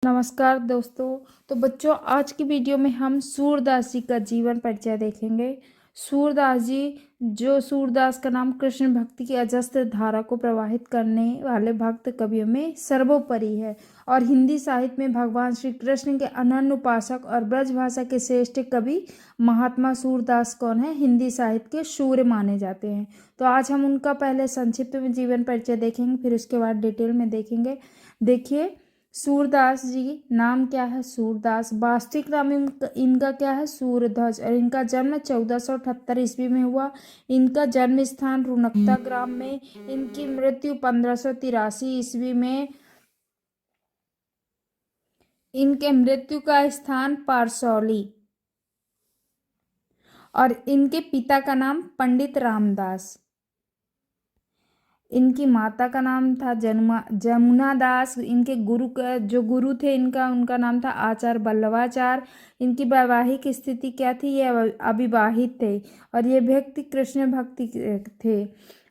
नमस्कार दोस्तों। तो बच्चों, आज की वीडियो में हम सूरदास जी का जीवन परिचय देखेंगे। सूरदास जी, जो सूरदास का नाम कृष्ण भक्ति की अजस्त्र धारा को प्रवाहित करने वाले भक्त कवियों में सर्वोपरि है और हिंदी साहित्य में भगवान श्री कृष्ण के अनन्य उपासक और ब्रजभाषा के श्रेष्ठ कवि महात्मा सूरदास कौन है, हिंदी साहित्य के सूर्य माने जाते हैं। तो आज हम उनका पहले संक्षिप्त में जीवन परिचय देखेंगे, फिर उसके बाद डिटेल में देखेंगे। देखिए, सूरदास जी नाम क्या है? सूरदास। वास्तविक नाम इनका क्या है? सूरध्वज। और इनका जन्म 1478 ईस्वी में हुआ। इनका जन्म स्थान रुनकता ग्राम में। इनकी मृत्यु 1583 ईस्वी में। इनके मृत्यु का स्थान पारसौली। और इनके पिता का नाम पंडित रामदास। इनकी माता का नाम था जमुना दास। इनके गुरु का जो गुरु थे उनका नाम था आचार्य बल्लवाचार्य। इनकी वैवाहिक स्थिति क्या थी? ये अविवाहित थे और ये व्यक्ति कृष्ण भक्ति थे।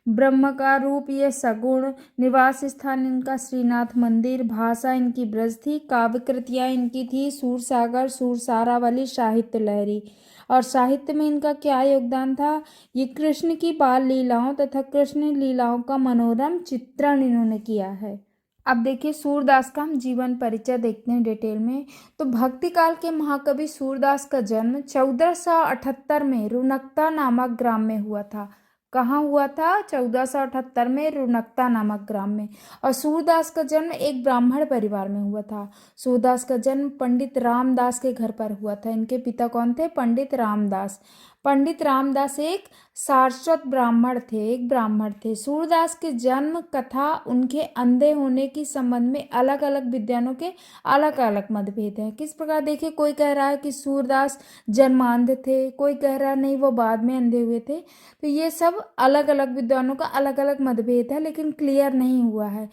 ब्रह्म का रूप ये सगुण। निवास स्थान इनका श्रीनाथ मंदिर। भाषा इनकी ब्रज थी। काव्य कृतियाँ इनकी थी सूरसागर, सूरसारावली, साहित्य लहरी। और साहित्य में इनका क्या योगदान था? ये कृष्ण की बाल लीलाओं तथा कृष्ण लीलाओं का मनोरम चित्रण इन्होंने किया है। अब देखिए, सूरदास का हम जीवन परिचय देखते हैं डिटेल में। तो भक्ति काल के महाकवि सूरदास का जन्म 1478 में रुनकता नामक ग्राम में हुआ था। कहाँ हुआ था? 1478 में रुनकता नामक ग्राम में। और सूरदास का जन्म एक ब्राह्मण परिवार में हुआ था। सूरदास का जन्म पंडित रामदास के घर पर हुआ था। इनके पिता कौन थे? पंडित रामदास। पंडित रामदास एक सारस्वत ब्राह्मण थे, एक ब्राह्मण थे। सूरदास के जन्म कथा उनके अंधे होने की संबंध में अलग अलग विद्वानों के अलग अलग मतभेद हैं। किस प्रकार? देखिए, कोई कह रहा है कि सूरदास जन्मांध थे, कोई कह रहा है नहीं, वो बाद में अंधे हुए थे। तो ये सब अलग अलग विद्वानों का अलग अलग मतभेद है, लेकिन क्लियर नहीं हुआ है,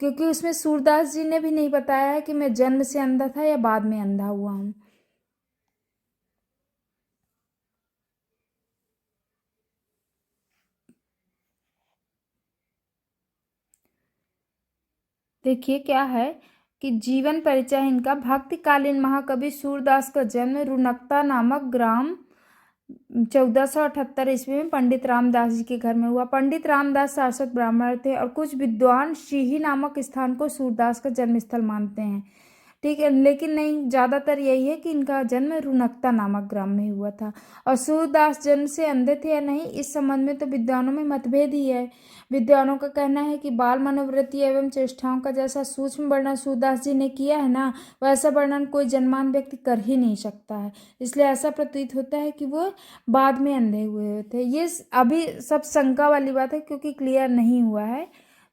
क्योंकि उसमें सूरदास जी ने भी नहीं बताया है कि मैं जन्म से अंधा था या बाद में अंधा हुआ हूँ। देखिए क्या है कि जीवन परिचय इनका। भक्तिकालीन महाकवि सूरदास का जन्म रुनकता नामक ग्राम 1478 ईस्वी में पंडित रामदास जी के घर में हुआ। पंडित रामदास सारस्वत ब्राह्मण थे और कुछ विद्वान शीही नामक स्थान को सूरदास का जन्मस्थल मानते हैं। ठीक है, लेकिन नहीं, ज़्यादातर यही है कि इनका जन्म रुनकता नामक ग्राम में हुआ था। और सूरदास जन्म से अंधे थे या नहीं, इस संबंध में तो विद्वानों में मतभेद ही है। विद्वानों का कहना है कि बाल मनोवृत्ति एवं चेष्टाओं का जैसा सूक्ष्म वर्णन सूरदास जी ने किया है ना, वैसा वर्णन कोई जन्मान व्यक्ति कर ही नहीं सकता है। इसलिए ऐसा प्रतीत होता है कि वो बाद में अंधे हुए थे। ये अभी सब शंका वाली बात है, क्योंकि क्लियर नहीं हुआ है।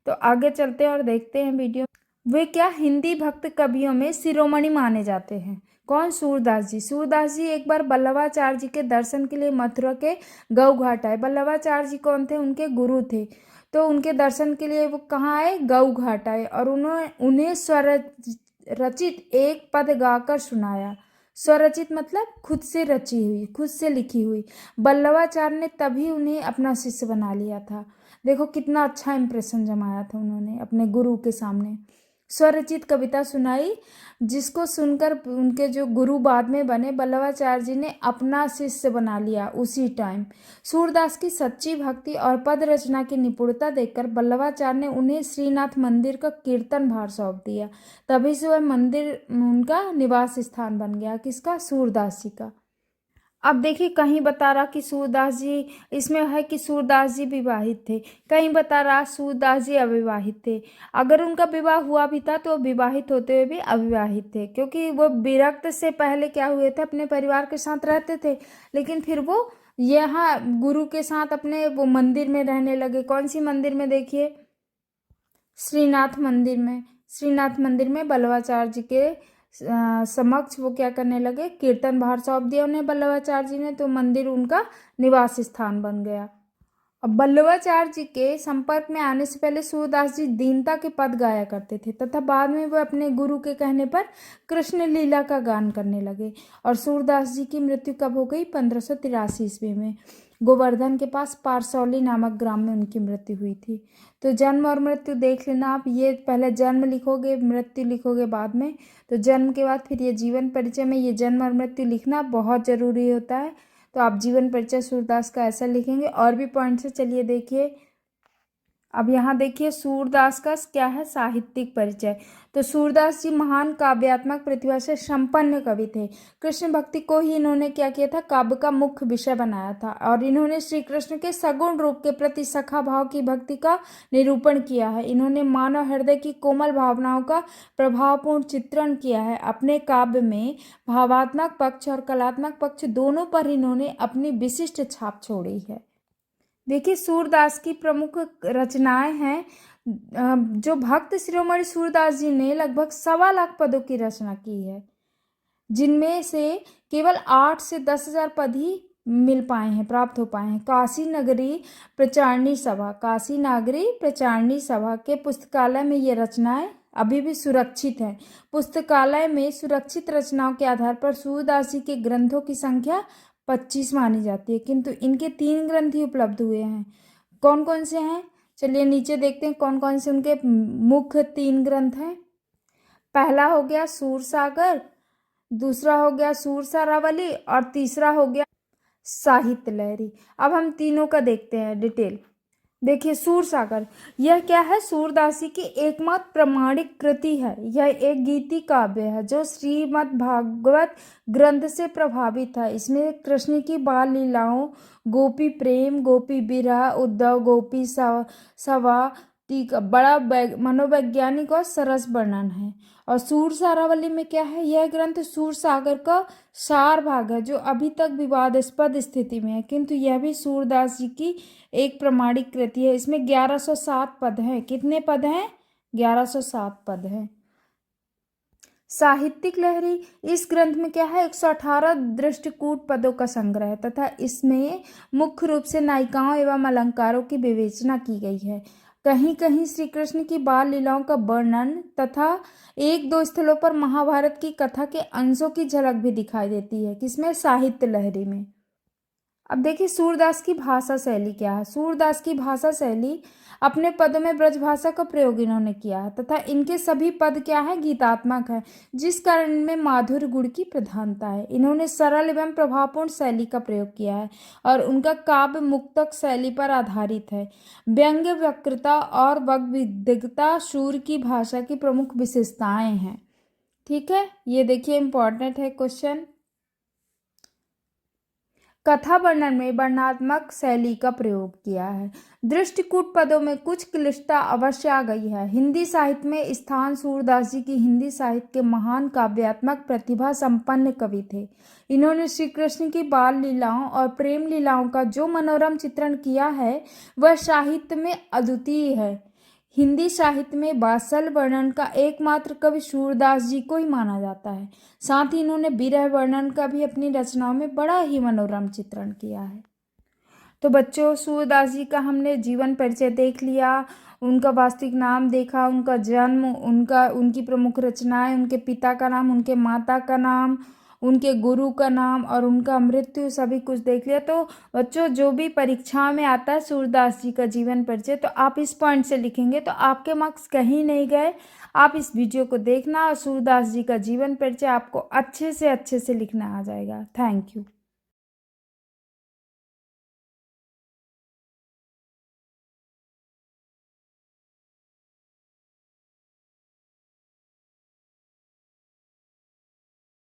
तो आगे चलते हैं और देखते हैं वीडियो। वे क्या हिंदी भक्त कवियों में शिरोमणि माने जाते हैं। कौन? सूरदास जी। सूरदास जी एक बार बल्लवाचार्य जी के दर्शन के लिए मथुरा के गऊ घाट आए। बल्लवाचार्य जी कौन थे? उनके गुरु थे। तो उनके दर्शन के लिए वो कहाँ आए? गऊ घाट आए और उन्हें स्वरचित एक पद गाकर सुनाया। स्वरचित मतलब खुद से रची हुई, खुद से लिखी हुई। बल्लवाचार्य ने तभी उन्हें अपना शिष्य बना लिया था। देखो कितना अच्छा इंप्रेशन जमाया था उन्होंने अपने गुरु के सामने। स्वरचित कविता सुनाई, जिसको सुनकर उनके जो गुरु बाद में बने बल्लवाचार्य जी ने अपना शिष्य बना लिया उसी टाइम। सूरदास की सच्ची भक्ति और पद रचना की निपुणता देखकर बल्लवाचार्य ने उन्हें श्रीनाथ मंदिर का कीर्तन भार सौंप दिया। तभी से वह मंदिर उनका निवास स्थान बन गया। किसका? सूरदास जी का। अब देखिए, कहीं बता रहा कि सूरदास जी, इसमें है कि सूरदास जी विवाहित थे, कहीं बता रहा सूरदास जी अविवाहित थे। अगर उनका विवाह हुआ भी था तो विवाहित होते हुए भी अविवाहित थे, क्योंकि वो विरक्त से पहले क्या हुए थे, अपने परिवार के साथ रहते थे, लेकिन फिर वो यहाँ गुरु के साथ अपने वो मंदिर में रहने लगे। कौन सी मंदिर में? देखिए, श्रीनाथ मंदिर में। श्रीनाथ मंदिर में बल्लवाचार्य जी के समक्ष वो क्या करने लगे? कीर्तन भार सौंप दिया उन्हें बल्लवाचार्य जी ने, तो मंदिर उनका निवास स्थान बन गया। अब बल्लवाचार्य जी के संपर्क में आने से पहले सूरदास जी दीनता के पद गाया करते थे तथा बाद में वो अपने गुरु के कहने पर कृष्ण लीला का गान करने लगे। और सूरदास जी की मृत्यु कब हो गई? 1583 ईस्वी में। गोवर्धन के पास पारसौली नामक ग्राम में उनकी मृत्यु हुई थी। तो जन्म और मृत्यु देख लेना आप, ये पहले जन्म लिखोगे, मृत्यु लिखोगे बाद में। तो जन्म के बाद फिर ये जीवन परिचय में ये जन्म और मृत्यु लिखना बहुत ज़रूरी होता है। तो आप जीवन परिचय सूरदास का ऐसा लिखेंगे। और भी पॉइंट्स है, चलिए देखिए। अब यहाँ देखिए सूरदास का क्या है, साहित्यिक परिचय। तो सूरदास जी महान काव्यात्मक प्रतिभा से संपन्न कवि थे। कृष्ण भक्ति को ही इन्होंने क्या किया था, काव्य का मुख्य विषय बनाया था। और इन्होंने श्री कृष्ण के सगुण रूप के प्रति सखा भाव की भक्ति का निरूपण किया है। इन्होंने मानव हृदय की कोमल भावनाओं का प्रभावपूर्ण चित्रण किया है। अपने काव्य में भावात्मक पक्ष और कलात्मक पक्ष दोनों पर इन्होंने अपनी विशिष्ट छाप छोड़ी है। देखिए सूरदास की प्रमुख रचनाएं हैं। जो भक्त शिरोमणि सूरदास जी ने लगभग 1.25 लाख पदों की रचना की है, जिनमें से केवल 8 से 10,000 पद ही मिल पाए हैं, प्राप्त हो पाए हैं। काशी नागरी प्रचारणी सभा के पुस्तकालय में ये रचनाएं अभी भी सुरक्षित हैं। पुस्तकालय में सुरक्षित रचनाओं के आधार पर सूरदास जी के ग्रंथों की संख्या 25 मानी जाती है, किंतु इनके 3 ग्रंथ ही उपलब्ध हुए हैं। कौन कौन से हैं, चलिए नीचे देखते हैं कौन कौन से उनके मुख्य 3 ग्रंथ हैं। पहला हो गया सूरसागर, दूसरा हो गया सूरसारावली और तीसरा हो गया साहित्य लहरी। अब हम तीनों का देखते हैं डिटेल। देखिए सूरसागर, यह क्या है, सूरदास जी की एकमात्र प्रमाणिक कृति है। यह एक गीति काव्य है जो श्रीमद् भागवत ग्रंथ से प्रभावित है। इसमें कृष्ण की बाल लीलाओं, गोपी प्रेम, गोपी विरह, उद्धव गोपी सवा बड़ा मनोवैज्ञानिक और सरस वर्णन है। और सूरसारावली में क्या है, यह ग्रंथ सूरसागर का सार भाग है जो अभी तक विवादास्पद स्थिति में है, किंतु यह भी सूरदास जी की एक प्रमाणिक कृति है। इसमें 1107 पद हैं। कितने पद हैं, 1107 पद हैं। साहित्यिक लहरी, इस ग्रंथ में क्या है, 118 दृष्टिकूट पदों का संग्रह है तथा इसमें मुख्य रूप से नायिकाओं एवं अलंकारों की विवेचना की गई है। कहीं कहीं श्री कृष्ण की बाल लीलाओं का वर्णन तथा 1-2 स्थलों पर महाभारत की कथा के अंशों की झलक भी दिखाई देती है। किसमें, साहित्य लहरी में। अब देखिए सूरदास की भाषा शैली क्या है। सूरदास की भाषा शैली, अपने पदों में ब्रज भाषा का प्रयोग इन्होंने किया है तथा इनके सभी पद क्या है, गीतात्मक है, जिस कारण इनमें माधुर्य गुण की प्रधानता है। इन्होंने सरल एवं प्रभावपूर्ण शैली का प्रयोग किया है और उनका काव्य मुक्तक शैली पर आधारित है। व्यंग्य, वक्रता और वाग्विदग्धता शूर की भाषा की प्रमुख विशेषताएं हैं। ठीक है, ये देखिए इंपॉर्टेंट है क्वेश्चन। कथा वर्णन में वर्णनात्मक शैली का प्रयोग किया है। दृष्टिकूट पदों में कुछ क्लिष्टता अवश्य आ गई है। हिंदी साहित्य में स्थान, सूरदास जी की हिंदी साहित्य के महान काव्यात्मक प्रतिभा संपन्न कवि थे। इन्होंने श्री कृष्ण की बाल लीलाओं और प्रेम लीलाओं का जो मनोरम चित्रण किया है वह साहित्य में अद्वितीय है। हिंदी साहित्य में वात्सल वर्णन का एकमात्र कवि सूरदास जी को ही माना जाता है। साथ ही इन्होंने विरह वर्णन का भी अपनी रचनाओं में बड़ा ही मनोरम चित्रण किया है। तो बच्चों, सूरदास जी का हमने जीवन परिचय देख लिया, उनका वास्तविक नाम देखा, उनका जन्म, उनकी प्रमुख रचनाएं, उनके पिता का नाम, उनके माता का नाम, उनके गुरु का नाम और उनका मृत्यु, सभी कुछ देख लिया। तो बच्चों, जो भी परीक्षा में आता है सूरदास जी का जीवन परिचय, तो आप इस पॉइंट से लिखेंगे तो आपके मार्क्स कहीं नहीं गए। आप इस वीडियो को देखना और सूरदास जी का जीवन परिचय आपको अच्छे से लिखना आ जाएगा। Thank you.